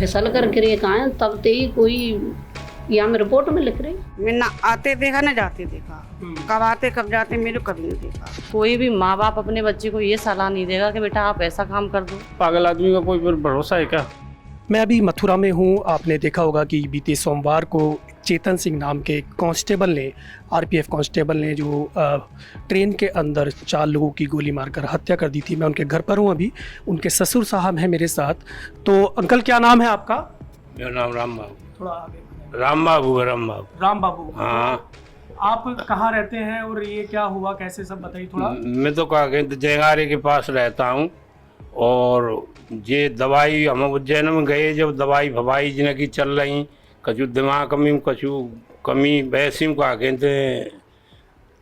फिसल कर गिरे कहाँ तब ते ही कोई यहाँ में रिपोर्ट में लिख रही। मैं ना आते देखा ना जाते देखा, कब आते कब जाते मेरे कभी नहीं देखा। कोई भी माँ बाप अपने बच्चे को ये सलाह नहीं देगा कि बेटा आप ऐसा काम कर दो। पागल आदमी का कोई भरोसा है क्या? मैं अभी मथुरा में हूँ। आपने देखा होगा कि बीते सोमवार को चेतन सिंह नाम के कांस्टेबल ने, आरपीएफ कांस्टेबल ने जो ट्रेन के अंदर 4 लोगों की गोली मारकर हत्या कर दी थी। मैं उनके घर पर हूँ अभी, उनके ससुर साहब हैं मेरे साथ। तो अंकल क्या नाम है आपका? मेरा नाम राम बाबू। थोड़ा आगे। राम बाबू है, राम बाबू। राम बाबू। हाँ। आप कहाँ रहते हैं और ये क्या हुआ, कैसे सब बताइए थोड़ा। मैं तो कहा गए जयगारे के पास रहता हूँ और ये दवाई हम उज्जैन में गए, जब दवाई भवाई जिनकी चल रही, कछु दिमाग में कछु कमी वैसी को आगे थे,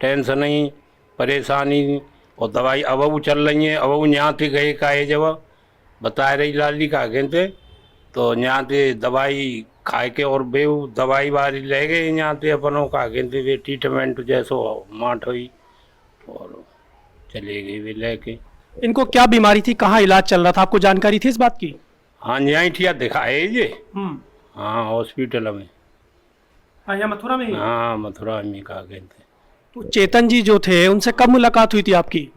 टेंशन नहीं परेशानी और दवाई अब वो चल रही है। अब वो यहाँ थे गए काहे जब बता रही लाली का आगे थे, तो यहाँ थे दवाई खाए के और बे दवाई वारी ले गए यहाँ थे अपनों का आगे थे, वे ट्रीटमेंट जैसो माठ हुई और चले गए वे लेके। इनको क्या बीमारी थी, कहाँ इलाज चल रहा था, आपको जानकारी थी इस बात की? हाँ यहाँ ठिया दिखाए ये। हाँ हॉस्पिटल में। हाँ, यहाँ मथुरा में ही? हाँ मथुरा में कहा गए थे। तो चेतन जी जो थे उनसे कब मुलाकात हुई थी आपकी?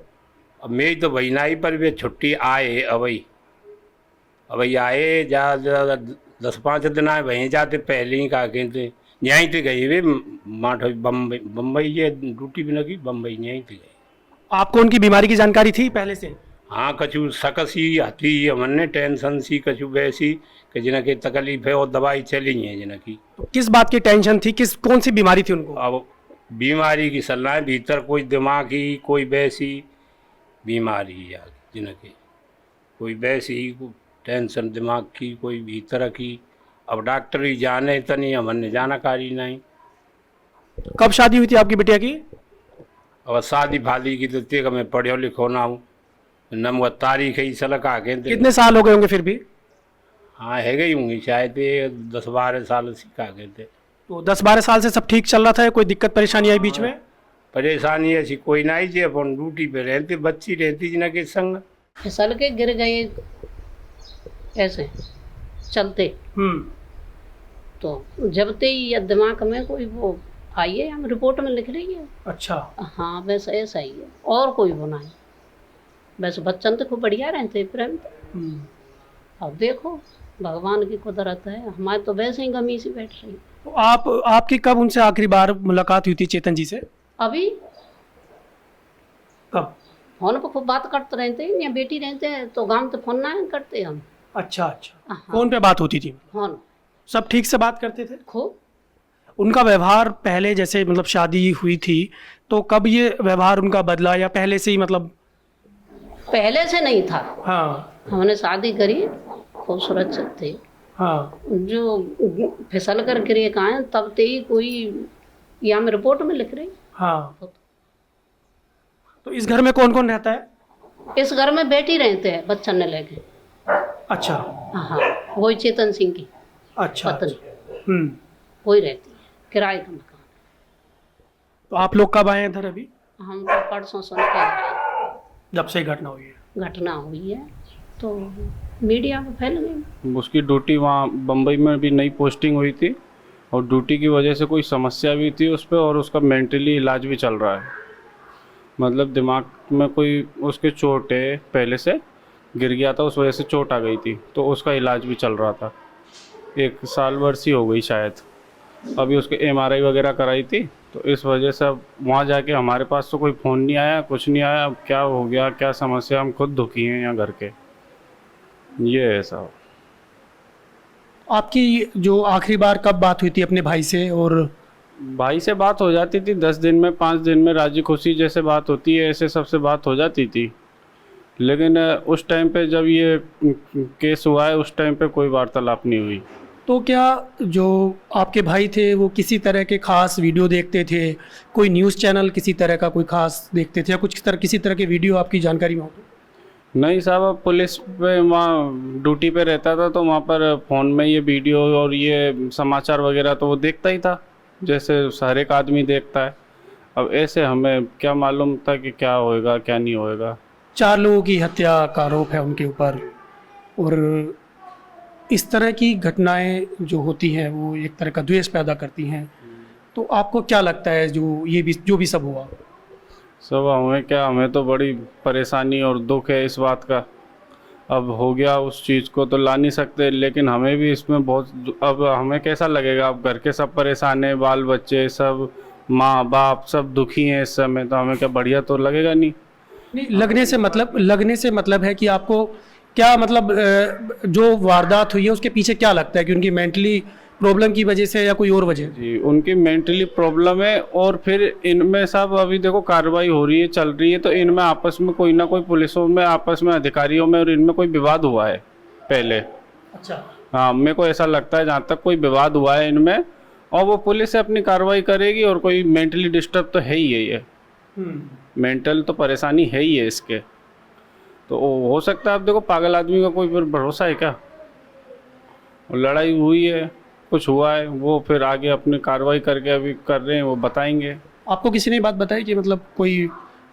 अब मेरी तो बहनाई पर वे छुट्टी आए, अबई आए जा 10-5 दिन आए, वहीं जाते पहले ही कहा गए थे, यहीं थे गए वे माठ बम्बई ये ड्यूटी भी लगी, बम्बई यहीं थे गए। आपको उनकी बीमारी की जानकारी थी पहले से? हाँ कछु सकसी आती हमने टेंशन सी कछु वैसी कि जिनकी तकलीफ है और दवाई चली है जिनकी। तो किस बात की टेंशन थी, कौन सी बीमारी थी उनको? अब बीमारी की सलाह भीतर कोई दिमागी कोई वैसी बीमारी है जिनकी, कोई वैसी टेंशन दिमाग की कोई भीतर की। अब डॉक्टर ही जाने तनी हमने जानकारी नहीं। कब शादी हुई थी आपकी बिटिया की? अब शादी फादी की तो तेग मैं पढ़ो लिखो ना हूँ, न वो तारीख ही सलक आ गए। कितने साल हो गए होंगे फिर भी? हाँ है गई होंगी शायद 10-12 साल सीखा गए थे। तो 10-12 साल से सब ठीक चल रहा था, कोई दिक्कत परेशानी आई बीच में? परेशानी ऐसी कोई नहीं जी, अपन ड्यूटी पे रहते, बच्ची रहती जिनके संग। फिसल के गिर गए ऐसे चलते। तो जब ते ही या दिमाग में कोई वो आई है, हम रिपोर्ट में लिख रही है। अच्छा। हाँ वैसे ऐसा ही है और कोई वो नहीं। वैसे बच्चन तो खूब बढ़िया रहते प्रेम। अब देखो भगवान की कुदरत है, हमारे तो वैसे ही गमी से बैठ रही। तो आपकी कब उनसे आखिरी बार मुलाकात हुई थी चेतन जी से? अभी कब? फोन पर खूब बात करते रहते हैं, या बेटी रहते हैं तो गांव तो फोन ना करते हम। अच्छा अच्छा। फोन पे बात होती थी? फोन सब ठीक से बात करते थे? खूब। उनका व्यवहार पहले जैसे मतलब शादी हुई थी तो कब ये व्यवहार उनका बदला या पहले से ही मतलब? पहले से नहीं था। हाँ। हमने शादी करी, खूब सुरक्षित थे। हाँ। जो फिसल कर गिरे कहाँ तब ते ही कोई यहाँ में रिपोर्ट में लिख रही। हाँ। तो इस घर में कौन कौन रहता है? इस घर में बेटी रहते हैं बच्चन ने लेके। अच्छा। हाँ वही चेतन सिंह की अच्छा। पत्नी वही रहती है, किराए का मकान। तो आप लोग कब आए इधर अभी? हम तो परसों सुन के आए, जब से घटना हुई है? घटना हुई है तो मीडिया में फैल गई। उसकी ड्यूटी वहाँ बम्बई में भी नई पोस्टिंग हुई थी और ड्यूटी की वजह से कोई समस्या भी थी उस पर, और उसका मेंटली इलाज भी चल रहा है। मतलब दिमाग में कोई उसके चोट है, पहले से गिर गया था, उस वजह से चोट आ गई थी, तो उसका इलाज भी चल रहा था। 1 साल वर्ष ही हो गई शायद। अभी उसके MRI वगैरह कराई थी, तो इस वजह से अब वहाँ जाके हमारे पास तो कोई फ़ोन नहीं आया, कुछ नहीं आया। अब क्या हो गया, क्या समस्या, हम खुद दुखी हैं यहाँ घर के। ये है साहब। आपकी जो आखिरी बार कब बात हुई थी अपने भाई से? और भाई से बात हो जाती थी 10 दिन में, 5 दिन में, राजी खुशी जैसे बात होती है ऐसे सबसे बात हो जाती थी। लेकिन उस टाइम पे जब ये केस हुआ है उस टाइम पे कोई वार्तालाप नहीं हुई। तो क्या जो आपके भाई थे वो किसी तरह के खास वीडियो देखते थे, कोई न्यूज़ चैनल किसी तरह का कोई खास देखते थे, या किसी तरह के वीडियो आपकी जानकारी में हो? नहीं साहब, अब पुलिस पे वहाँ ड्यूटी पे रहता था तो वहाँ पर फ़ोन में ये वीडियो और ये समाचार वगैरह तो वो देखता ही था, जैसे हर एक आदमी देखता है। अब ऐसे हमें क्या मालूम था कि क्या होएगा क्या नहीं होएगा। 4 लोगों की हत्या का आरोप है उनके ऊपर, और इस तरह की घटनाएं जो होती हैं वो एक तरह का द्वेष पैदा करती हैं, तो आपको क्या लगता है जो भी सब हुआ? सब हमें क्या, हमें तो बड़ी परेशानी और दुख है इस बात का। अब हो गया, उस चीज़ को तो ला नहीं सकते, लेकिन हमें भी इसमें बहुत, अब हमें कैसा लगेगा? अब घर के सब परेशान हैं, बाल बच्चे सब, माँ बाप सब दुखी हैं इस समय, तो हमें क्या बढ़िया तो लगेगा नहीं। नहीं, लगने से मतलब है कि आपको क्या मतलब जो वारदात हुई है उसके पीछे क्या लगता है कि उनकी मेंटली प्रॉब्लम की वजह से या कोई और वजह? जी, उनकी मेंटली प्रॉब्लम है, और फिर इनमें सब अभी देखो कार्रवाई हो रही है, चल रही है, तो इनमें आपस में कोई ना कोई, पुलिसों में आपस में, अधिकारियों में और इनमें कोई विवाद हुआ है पहले। अच्छा। हाँ, मेरे को ऐसा लगता है जहाँ तक कोई विवाद हुआ है इनमें, और वो पुलिस से अपनी कार्रवाई करेगी, और कोई मेंटली डिस्टर्ब तो है ही है ये, मेंटल तो परेशानी है ही है इसके। तो हो सकता है, आप देखो पागल आदमी का कोई फिर भरोसा है क्या? और लड़ाई हुई है, कुछ हुआ है, वो फिर आगे अपनी कार्रवाई करके अभी कर रहे हैं, वो बताएंगे। आपको किसी ने बात बताई कि मतलब कोई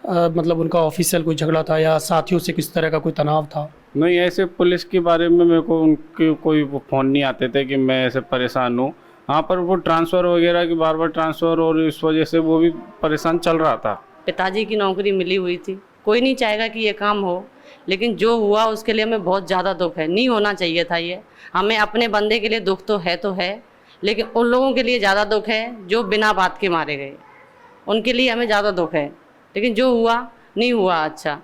मतलब उनका ऑफिशियल कोई झगड़ा था या साथियों से किस तरह का कोई तनाव था? नहीं, ऐसे पुलिस के बारे में मेरे को उनके कोई फ़ोन नहीं आते थे कि मैं ऐसे परेशान हूँ। हाँ, पर वो ट्रांसफ़र वगैरह की बार ट्रांसफ़र, और इस वजह से वो भी परेशान चल रहा था। पिताजी की नौकरी मिली हुई थी, कोई नहीं चाहेगा कि ये काम हो, लेकिन जो हुआ उसके लिए हमें बहुत ज़्यादा दुख है। नहीं होना चाहिए था ये। हमें अपने बंदे के लिए दुख तो है, लेकिन उन लोगों के लिए ज़्यादा दुख है जो बिना बात के मारे गए, उनके लिए हमें ज़्यादा दुख है। लेकिन जो हुआ नहीं हुआ अच्छा।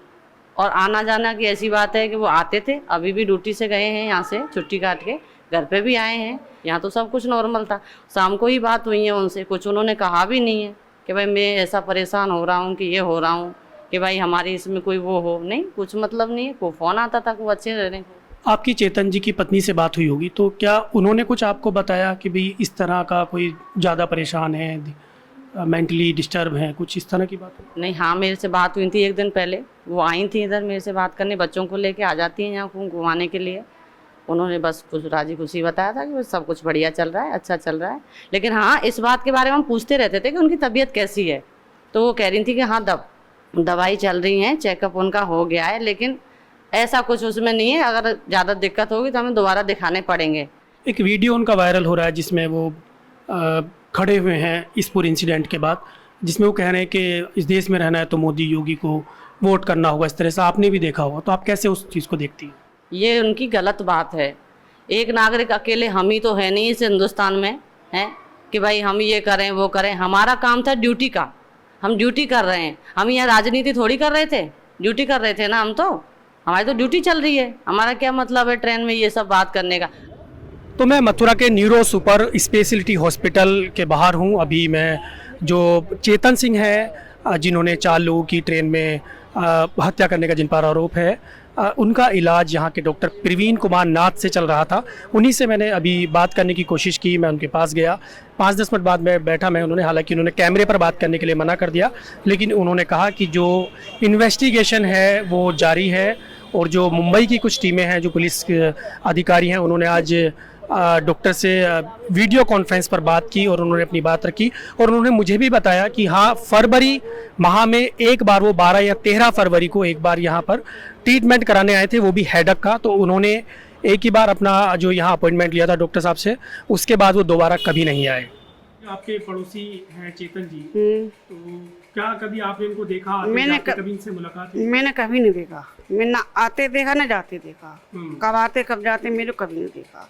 और आना जाना की ऐसी बात है कि वो आते थे, अभी भी ड्यूटी से गए हैं, यहाँ से छुट्टी काट के घर पे भी आए हैं। यहाँ तो सब कुछ नॉर्मल था। शाम को ही बात हुई है उनसे, कुछ उन्होंने कहा भी नहीं है कि भाई मैं ऐसा परेशान हो रहा हूँ कि ये हो रहा हूँ, कि भाई हमारी इसमें कोई वो हो, नहीं, कुछ मतलब नहीं है। कोई फ़ोन आता था, वो अच्छे रहने को। आपकी चेतन जी की पत्नी से बात हुई होगी, तो क्या उन्होंने कुछ आपको बताया कि भाई इस तरह का कोई ज़्यादा परेशान है, मेंटली डिस्टर्ब है, कुछ इस तरह की बात? नहीं, हाँ, मेरे से बात हुई थी एक दिन पहले। वो आई थी इधर मेरे से बात करने, बच्चों को लेके आ जाती हैं यहाँ घुमाने के लिए। उन्होंने बस कुछ राजी खुशी बताया था कि सब कुछ बढ़िया चल रहा है, अच्छा चल रहा है। लेकिन हाँ, इस बात के बारे में हम पूछते रहते थे कि उनकी तबीयत कैसी है, तो वो कह रही थी कि हाँ दवाई चल रही है, चेकअप उनका हो गया है, लेकिन ऐसा कुछ उसमें नहीं है। अगर ज़्यादा दिक्कत होगी तो हमें दोबारा दिखाने पड़ेंगे। एक वीडियो उनका वायरल हो रहा है जिसमें वो खड़े हुए हैं इस पूरे इंसिडेंट के बाद, जिसमें वो कह रहे हैं कि इस देश में रहना है तो मोदी योगी को वोट करना होगा। इस तरह से आपने भी देखा होगा, तो आप कैसे उस चीज़ को देखती हैं? ये उनकी गलत बात है। एक नागरिक अकेले हम ही तो है नहीं इस हिंदुस्तान में, हैं कि भाई हम ये करें वो करें। हमारा काम था ड्यूटी का, हम ड्यूटी कर रहे हैं। हम यहाँ राजनीति थोड़ी कर रहे थे, ड्यूटी कर रहे थे ना। हम तो, हमारी तो ड्यूटी चल रही है। हमारा क्या मतलब है ट्रेन में ये सब बात करने का? तो मैं मथुरा के न्यूरो सुपर स्पेशलिटी हॉस्पिटल के बाहर हूँ। अभी मैं जो चेतन सिंह है जिन्होंने 4 लोगों की ट्रेन में हत्या करने का जिन पर आरोप है, उनका इलाज यहाँ के डॉक्टर प्रवीण कुमार नाथ से चल रहा था। उन्हीं से मैंने अभी बात करने की कोशिश की। मैं उनके पास गया, 5-10 मिनट बाद मैं बैठा मैं उन्होंने, हालांकि उन्होंने कैमरे पर बात करने के लिए मना कर दिया, लेकिन उन्होंने कहा कि जो इन्वेस्टिगेशन है वो जारी है। और जो मुंबई की कुछ टीमें हैं, जो पुलिस अधिकारी हैं, उन्होंने आज डॉक्टर से वीडियो कॉन्फ्रेंस पर बात की और उन्होंने अपनी बात रखी। और उन्होंने मुझे भी बताया कि हाँ, फरवरी माह में एक बार वो 12 या 13 फरवरी को एक बार यहाँ पर ट्रीटमेंट कराने आए थे, वो भी हेडक का। तो उन्होंने एक ही बार अपना जो यहाँ अपॉइंटमेंट लिया था डॉक्टर साहब से, उसके बाद वो दोबारा कभी नहीं आए। आपके पड़ोसी हैं चेतन जी, तो क्या कभी आपने इनको देखा? कभी इनसे मुलाकात हुई? मैंने कभी नहीं देखा। मैं ना आते देखा ना जाते देखा। कब आते कब जाते मेरे को कभी नहीं देखा।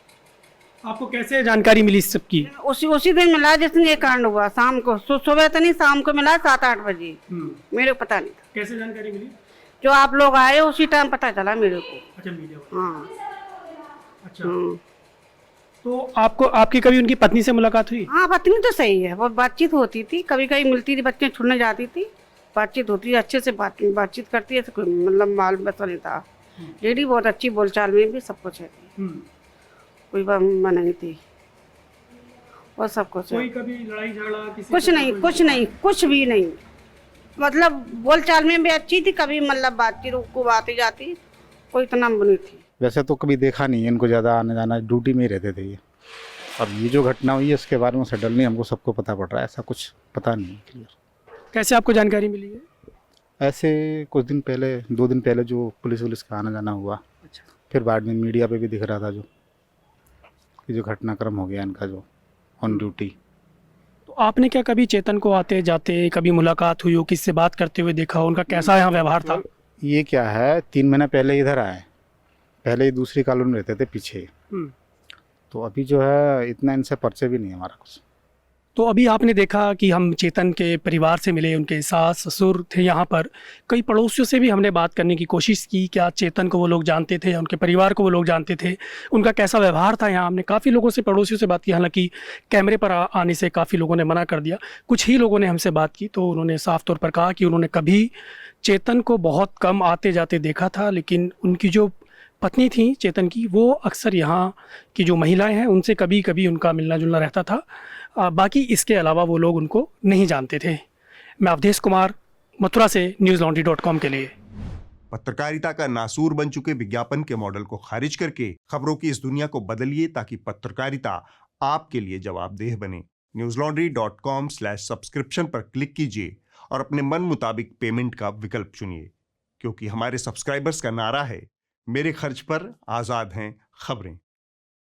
आपको कैसे जानकारी मिली इस सब की? उसी दिन मिला जिसने ये कांड हुआ, शाम को। सुबह तो नहीं, शाम को मिला 7-8 बजे। मेरे को पता नहीं था। कैसे जानकारी मिली? जो आप लोग आए उसी टाइम पता चला मेरे को। अच्छा, मीडिया पर। हाँ। अच्छा। तो आपकी कभी उनकी पत्नी से मुलाकात हुई? हाँ, पत्नी तो सही है, वो बातचीत होती थी, कभी कभी मिलती थी, बच्चे छुड़ने जाती थी, बातचीत होती थी, अच्छे से बातचीत करती है। तो कोई मतलब माल बसा नहीं था। लेडी बहुत अच्छी, बोलचाल में भी सब कुछ है, कोई मना नहीं थी और सब कुछ। कोई कभी लड़ाई झगड़ा कुछ भी नहीं। मतलब बोलचाल में भी अच्छी थी, कभी मतलब बातचीत को आती जाती, कोई इतना नहीं थी। वैसे तो कभी देखा नहीं है इनको, ज़्यादा आने जाना, ड्यूटी में ही रहते थे ये। अब ये जो घटना हुई है इसके बारे में सडन नहीं हमको सबको पता पड़ रहा है, ऐसा कुछ पता नहीं है क्लियर। कैसे आपको जानकारी मिली है? ऐसे कुछ दिन पहले, 2 दिन पहले जो पुलिस का आना जाना हुआ। अच्छा। फिर बाद में मीडिया पे भी दिख रहा था जो। कि जो घटनाक्रम हो गया इनका जो ऑन ड्यूटी। तो आपने क्या कभी चेतन को आते जाते कभी मुलाकात हुई हो, किससे बात करते हुए देखा हो, उनका कैसा यहाँ व्यवहार था? ये क्या है, 3 महीना पहले इधर आए, पहले ही दूसरी कॉलोनी में रहते थे पीछे। तो अभी जो है इतना इनसे परिचय भी नहीं है हमारा कुछ। तो अभी आपने देखा कि हम चेतन के परिवार से मिले, उनके सास ससुर थे यहाँ पर, कई पड़ोसियों से भी हमने बात करने की कोशिश की, क्या चेतन को वो लोग जानते थे या उनके परिवार को वो लोग जानते थे, उनका कैसा व्यवहार था यहाँ। हमने काफ़ी लोगों से, पड़ोसियों से बात की, हालांकि कैमरे पर आने से काफ़ी लोगों ने मना कर दिया। कुछ ही लोगों ने हमसे बात की तो उन्होंने साफ तौर पर कहा कि उन्होंने कभी चेतन को बहुत कम आते जाते देखा था, लेकिन उनकी जो पत्नी थी चेतन की, वो अक्सर यहाँ की जो महिलाएं हैं उनसे कभी कभी उनका मिलना जुलना रहता था। बाकी इसके अलावा वो लोग उनको नहीं जानते थे। मैं अवधेश कुमार, मथुरा से newslaundry.com के लिए। पत्रकारिता का नासूर बन चुके विज्ञापन के मॉडल को खारिज करके खबरों की इस दुनिया को बदलिए ताकि पत्रकारिता आपके लिए जवाबदेह बने। newslaundry.com/subscription पर क्लिक कीजिए और अपने मन मुताबिक पेमेंट का विकल्प चुनिए, क्योंकि हमारे सब्सक्राइबर्स का नारा है, मेरे खर्च पर आजाद हैं खबरें।